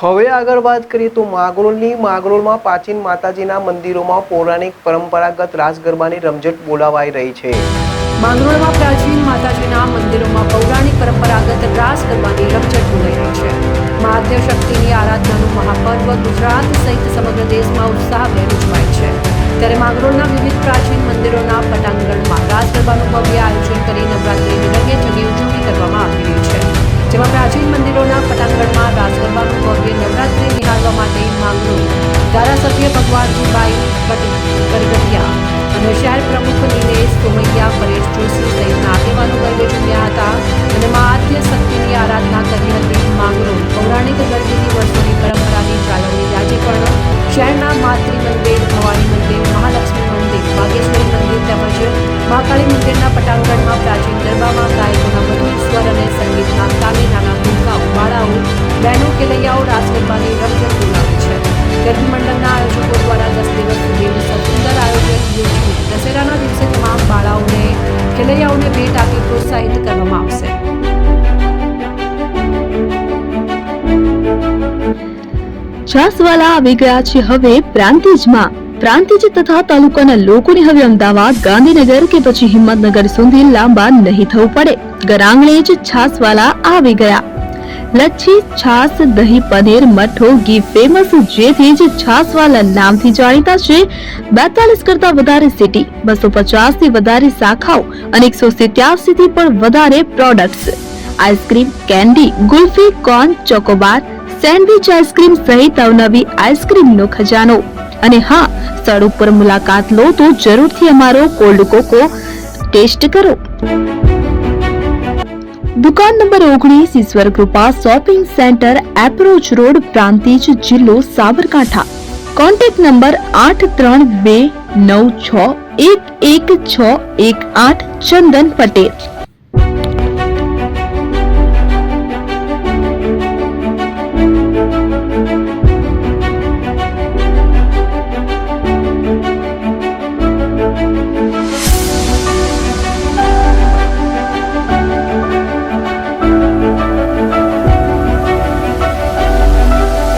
હવે આગળ વાત કરીએ તો માંગરોળમાં પ્રાચીન માતાજીના મંદિરોમાં પૌરાણિક પરંપરાગત રાસ ગરબાની રમઝટ બોલાવાઈ રહી છે। માંગરોળમાં પ્રાચીન માતાજીના મંદિરોમાં પૌરાણિક પરંપરાગત રાસ ગરબાની રમઝટ બોલાઈ રહી છે। મહાદેવ શક્તિની આરાધનાનું મહાપર્વ ગુજરાત સહિત સમગ્ર દેશમાં ઉત્સાહભેર ઉજવાય છે। ત્યારે માંગરોળના વિવિધ પ્રાચીન મંદિરોના પટાંગણમાં રાસ ગરબાનું ભવ્ય આયોજન કરી નવરાત્રિની રંગેચંગે ઉજવણી કરવામાં આવી રહી છે। જેમાં પ્રાચીન મંદિરોના પટાંગણમાં રાસ ગરબાનું ભવ્ય નવરાત્રિ નિહાળવા માટે માંગરોળ ધારાસભ્ય ભગવાનજીભાઈ કરગટિયા અને શહેર પ્રમુખ નિલેશ સોમૈયા, પરેશ જોશી સહિતના આગેવાનો ગરબે ઝૂમ્યા હતા અને મા આદ્ય શક્તિની આરાધના કરી હતી। માંગરોળ પૌરાણિક ગરબીની વર્ષોની પરંપરાની જાળવણી આજે પણ શહેરના માતૃ મંદિર, ભવાની મંદિર, મહાલક્ષ્મી મંદિર, બાગેશ્વરી મંદિર તેમજ મહાકાળી મંદિરના પટાંગણમાં પ્રાચીન ગરબામાં ગાયકોના મધુર સ્વર અને સંગીતના તાલે નાના ભૂલકાઓ, બાળાઓ, બહેનો, ખેલૈયાઓ રાસ ગરબાની રમઝટ બોલાવે છે। ગરબી મંડળના આયોજકો દ્વારા 10 દિવસ સુધીનું સુંદર આયોજન યોજી દશેરાના દિવસે તમામ બાળાઓને, ખેલૈયાઓને ભેટ આપી પ્રોત્સાહિત કરવામાં આવશે। છાસવાલા આવી ગયા છે હવે પ્રાંતિજમાં। પ્રાંતિજ તથા તાલુકાના લોકોને હવે અમદાવાદ, ગાંધીનગર કે પછી હિંમતનગર સુધી લાંબા નહીં થવું પડે। ઘરઆંગણે જ છાસવાલા આવી ગયા। લચ્છી, છાસ, દહીં, પનીર, મઠો, ઘી ફેમસ, જેથી જ છાસવાલા નામથી જાણીતા છે। 42 કરતા વધારે સિટી, 250 થી વધારે શાખાઓ અને 187 થી પણ વધારે products. Ice cream, candy, kulfi, corn, Chocobar, sandwich ice cream સહિત અવનવી આઈસ્ક્રીમનો ખજાનો। અને હા, સ્થળ ઉપર મુલાકાત લો તો જરૂરથી અમારો કોલ્ડ કોકો ટેસ્ટ કરો। દુકાન number 19, Ishwar Krupa shopping centre, approach road, Prantij, જિલ્લો સાબરકાંઠા। Contact number 8329611618 Chandan Patel.